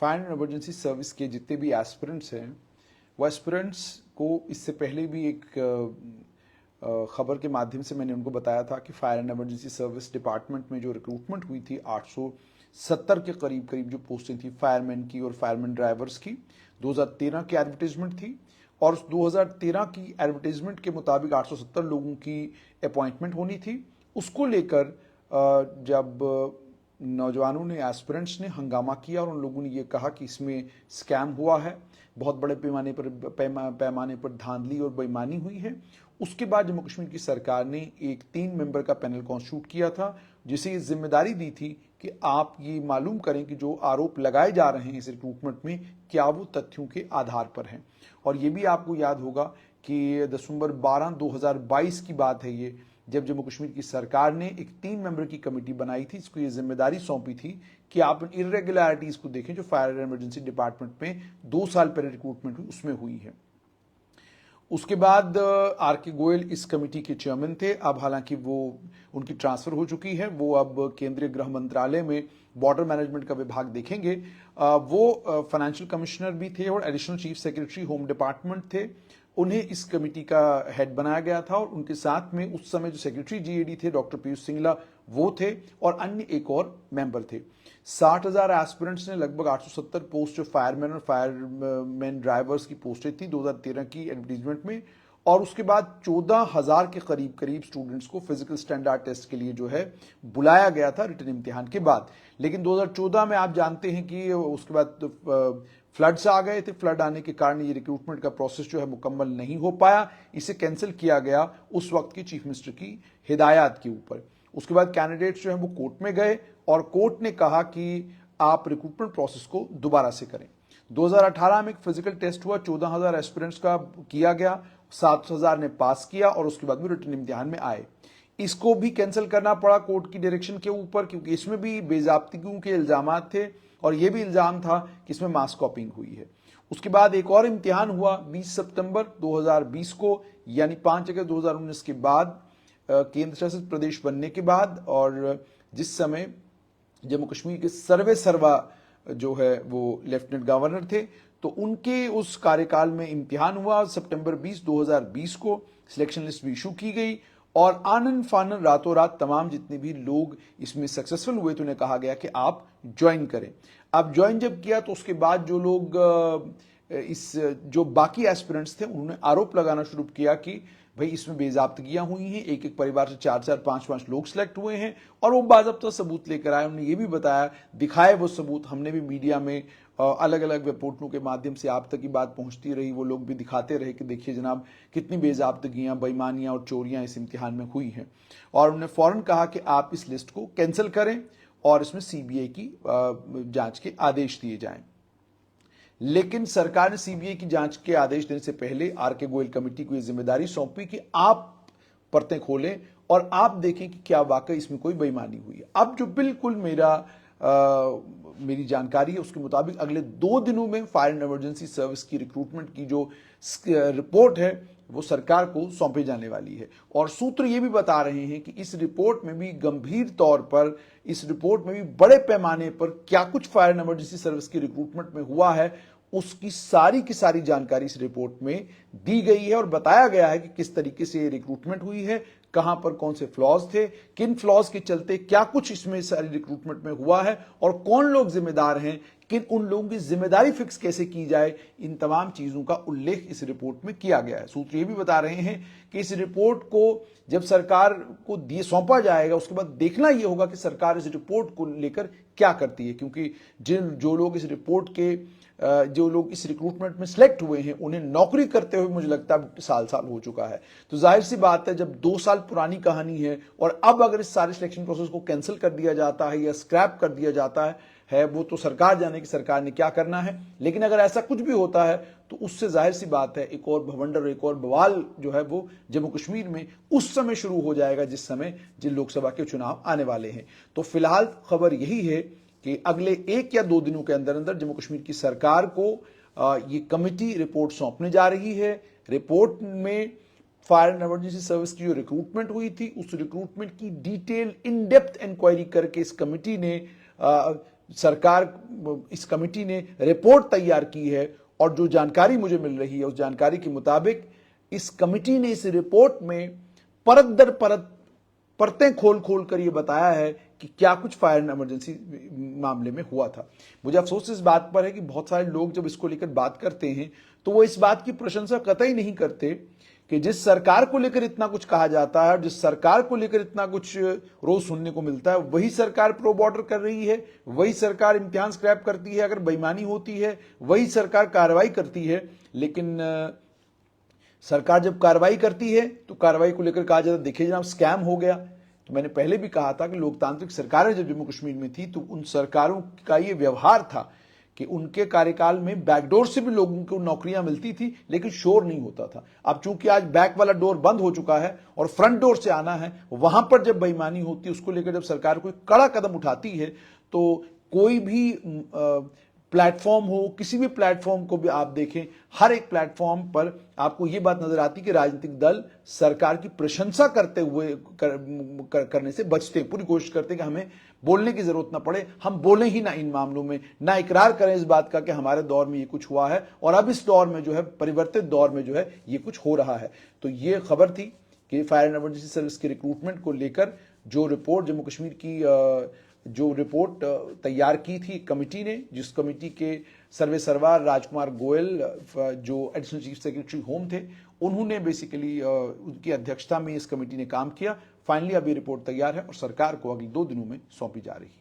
Fire and emergency service के जितने भी एस्पिरेंट्स हैं वो एस्पिरेंट्स को इससे पहले भी एक खबर के माध्यम से मैंने उनको बताया था कि fire and emergency service department में जो रिक्रूटमेंट हुई थी 870 के करीब करीब जो पोस्टें थी फायरमैन की और फायरमैन ड्राइवर्स की 2013 की एडवर्टीजमेंट थी और उस 2013 की एडवर्टीजमेंट के मुताबिक 870 लोगों की अपॉइंटमेंट होनी थी। उसको लेकर जब नौजवानों ने एस्पिरेंट्स ने हंगामा किया और उन लोगों ने ये कहा कि इसमें स्कैम हुआ है, बहुत बड़े पैमाने पर धांधली और बेईमानी हुई है, उसके बाद जम्मू कश्मीर की सरकार ने एक 3 मेंबर का पैनल कॉन्स्टिट्यूट किया था जिसे ये जिम्मेदारी दी थी कि आप ये मालूम करें कि जो आरोप लगाए जा रहे हैं इस रिक्रूटमेंट में क्या वो तथ्यों के आधार पर हैं। और ये भी आपको याद होगा कि दिसंबर 12, 2022 की बात है ये, जब जम्मू कश्मीर की सरकार ने एक 3 मेंबर की कमेटी बनाई थी, इसको ये जिम्मेदारी सौंपी थी कि आप इरेगुलरिटीज को देखें जो फायर एंड इमरजेंसी डिपार्टमेंट में 2 साल पहले रिक्रूटमेंट हुई उसमें हुई है। उसके बाद आर के गोयल इस कमेटी के चेयरमैन थे। अब हालांकि वो उनकी ट्रांसफर हो चुकी है, वो अब केंद्रीय गृह मंत्रालय में बॉर्डर मैनेजमेंट का विभाग देखेंगे। वो फाइनेंशियल कमिश्नर भी थे और additional chief secretary home department थे। उन्हें इस कमेटी का हेड बनाया गया था और उनके साथ में उस समय जो सेक्रेटरी जीएडी थे डॉक्टर पीयूष सिंगला वो थे और अन्य एक और मेंबर थे। 60,000 एस्पिरेंट्स ने लगभग 870 पोस्ट जो फायरमैन और फायरमैन ड्राइवर्स की पोस्टें थी 2013 की एडवर्टीजमेंट में, और उसके बाद 14,000 के करीब करीब स्टूडेंट्स को फिजिकल स्टैंडर्ड टेस्ट के लिए जो है बुलाया गया था रिटन इम्तिहान के बाद। लेकिन 2014 में आप जानते हैं कि उसके बाद फ्लड्स आ गए थे। फ्लड आने के कारण ये रिक्रूटमेंट का प्रोसेस जो है मुकम्मल नहीं हो पाया, इसे कैंसिल किया गया उस वक्त की चीफ मिनिस्टर की हिदायत के ऊपर। उसके बाद कैंडिडेट्स जो है वो कोर्ट में गए और कोर्ट ने कहा कि आप रिक्रूटमेंट प्रोसेस को दोबारा से करें। 2018 में एक फिजिकल टेस्ट हुआ, 14,000 एस्पिरेंट्स का किया गया, 7,000 ने पास किया और उसके बाद भी रिटन इम्तिहान में आए। इसको भी कैंसिल करना पड़ा कोर्ट की डायरेक्शन के ऊपर क्योंकि इसमें भी बेजाब्तियों के इल्जाम थे और यह भी इल्जाम था कि इसमें मास कॉपिंग हुई है। उसके बाद एक और इम्तिहान हुआ 20 सितंबर 2020 को, यानी 5 अगस्त 2019 के बाद, केंद्र शासित प्रदेश बनने के बाद, और जिस समय जम्मू कश्मीर के सर्वा जो है वो लेफ्टिनेंट गवर्नर थे, तो उनके उस कार्यकाल में इम्तिहान हुआ। सितंबर 20, 2020 को सिलेक्शन लिस्ट भी इशू की गई और आनन फानन रातों रात तमाम जितने भी लोग इसमें सक्सेसफुल हुए तो उन्हें कहा गया कि आप ज्वाइन करें। अब ज्वाइन जब किया तो उसके बाद जो लोग जो बाकी एस्पिरेंट्स थे उन्होंने आरोप लगाना शुरू किया कि भाई इसमें बेजाब्तगियां हुई हैं, एक एक परिवार से 4-4, 5-5 लोग सिलेक्ट हुए हैं, और वो बाज़ाब्ता सबूत लेकर आए। उन्होंने ये भी बताया, दिखाए वो सबूत, हमने भी मीडिया में अलग अलग रिपोर्टों के माध्यम से आप तक की बात पहुंचती रही, वो लोग भी दिखाते रहे कि देखिए जनाब कितनी बेजाब्तगियां, बेईमानियां और चोरियां इस इम्तिहान में हुई हैं। और उन्होंने फौरन कहा कि आप इस लिस्ट को कैंसिल करें और इसमें सीबीआई की जांच के आदेश दिए जाएं। लेकिन सरकार ने सीबीआई की जांच के आदेश देने से पहले आर के गोयल कमेटी को यह जिम्मेदारी सौंपी कि आप परतें खोलें और आप देखें कि क्या वाकई इसमें कोई बेईमानी हुई है। अब जो बिल्कुल मेरी जानकारी है उसके मुताबिक अगले 2 दिनों में फायर एंड इमरजेंसी सर्विस की रिक्रूटमेंट की जो रिपोर्ट है वो सरकार को सौंपी जाने वाली है। और सूत्र ये भी बता रहे हैं कि इस रिपोर्ट में भी गंभीर तौर पर, इस रिपोर्ट में भी बड़े पैमाने पर क्या कुछ फायर एंड इमरजेंसी सर्विस की रिक्रूटमेंट में हुआ है उसकी सारी की सारी जानकारी इस रिपोर्ट में दी गई है और बताया गया है कि किस तरीके से रिक्रूटमेंट हुई है, कहां पर कौन से फ्लॉज थे, किन फ्लॉज के चलते क्या कुछ इसमें सारी रिक्रूटमेंट में हुआ है और कौन लोग जिम्मेदार हैं, किन उन लोगों की जिम्मेदारी फिक्स कैसे की जाए, इन तमाम चीजों का उल्लेख इस रिपोर्ट में किया गया है। सूत्र ये भी बता रहे हैं कि इस रिपोर्ट को जब सरकार को सौंपा जाएगा उसके बाद देखना यह होगा कि सरकार इस रिपोर्ट को लेकर क्या करती है, क्योंकि जो लोग इस रिपोर्ट के जो लोग इस रिक्रूटमेंट में सिलेक्ट हुए हैं उन्हें नौकरी करते हुए मुझे लगता है साल हो चुका है। तो जाहिर सी बात है जब 2 साल पुरानी कहानी है और अब अगर इस सारे सिलेक्शन प्रोसेस को कैंसिल कर दिया जाता है या स्क्रैप कर दिया जाता है वो तो सरकार जाने की सरकार ने क्या करना है। लेकिन अगर ऐसा कुछ भी होता है तो उससे जाहिर सी बात है एक और भवंडर, एक और बवाल जो है वो जम्मू कश्मीर में उस समय शुरू हो जाएगा जिस समय जिन लोकसभा के चुनाव आने वाले हैं। तो फिलहाल खबर यही है कि अगले 1 या 2 दिनों के अंदर अंदर जम्मू कश्मीर की सरकार को ये कमेटी रिपोर्ट सौंपने जा रही है। रिपोर्ट में फायर एंड इमरजेंसी सर्विस की जो रिक्रूटमेंट हुई थी उस रिक्रूटमेंट की डिटेल इन डेप्थ इंक्वायरी करके इस कमेटी ने सरकार इस कमेटी ने रिपोर्ट तैयार की है और जो जानकारी मुझे मिल रही है उस जानकारी के मुताबिक इस कमेटी ने इस रिपोर्ट में परत दर परत परतें खोल खोल कर यह बताया है कि क्या कुछ फायर एंड इमरजेंसी मामले में हुआ था। मुझे अफसोस इस बात पर है कि बहुत सारे लोग जब इसको लेकर बात करते हैं तो वो इस बात की प्रशंसा कतई नहीं करते कि जिस सरकार को लेकर इतना कुछ कहा जाता है और जिस सरकार को लेकर इतना कुछ रोज सुनने को मिलता है वही सरकार प्रो बॉर्डर कर रही है, वही सरकार इम्तिहान स्क्रैप करती है अगर बेईमानी होती है, वही सरकार कार्रवाई करती है। लेकिन सरकार जब कार्रवाई करती है तो कार्रवाई को लेकर कहा जाता है देखिए जनाब स्कैम हो गया। तो मैंने पहले भी कहा था कि लोकतांत्रिक सरकारें जब जम्मू कश्मीर में थी तो उन सरकारों का ये व्यवहार था कि उनके कार्यकाल में बैकडोर से भी लोगों को नौकरियां मिलती थी लेकिन शोर नहीं होता था। अब चूंकि आज बैक वाला डोर बंद हो चुका है और फ्रंट डोर से आना है, वहां पर जब बेईमानी होती है उसको लेकर जब सरकार कोई कड़ा कदम उठाती है तो कोई भी प्लेटफॉर्म हो, किसी भी प्लेटफॉर्म को भी आप देखें, हर एक प्लेटफॉर्म पर आपको यह बात नजर आती कि राजनीतिक दल सरकार की प्रशंसा करते हुए करने से बचते, पूरी कोशिश करते कि हमें बोलने की जरूरत ना पड़े, हम बोले ही ना इन मामलों में, ना इकरार करें इस बात का कि हमारे दौर में ये कुछ हुआ है और अब इस दौर में जो है परिवर्तित दौर में जो है ये कुछ हो रहा है। तो ये खबर थी कि फायर एंड इमरजेंसी सर्विस के रिक्रूटमेंट को लेकर जो रिपोर्ट जम्मू कश्मीर की जो रिपोर्ट तैयार की थी कमेटी ने, जिस कमेटी के सर्वे सरवार राजकुमार गोयल जो एडिशनल चीफ सेक्रेटरी होम थे, उन्होंने बेसिकली उनकी अध्यक्षता में इस कमेटी ने काम किया। फाइनली अब ये रिपोर्ट तैयार है और सरकार को अगले 2 दिनों में सौंपी जा रही है।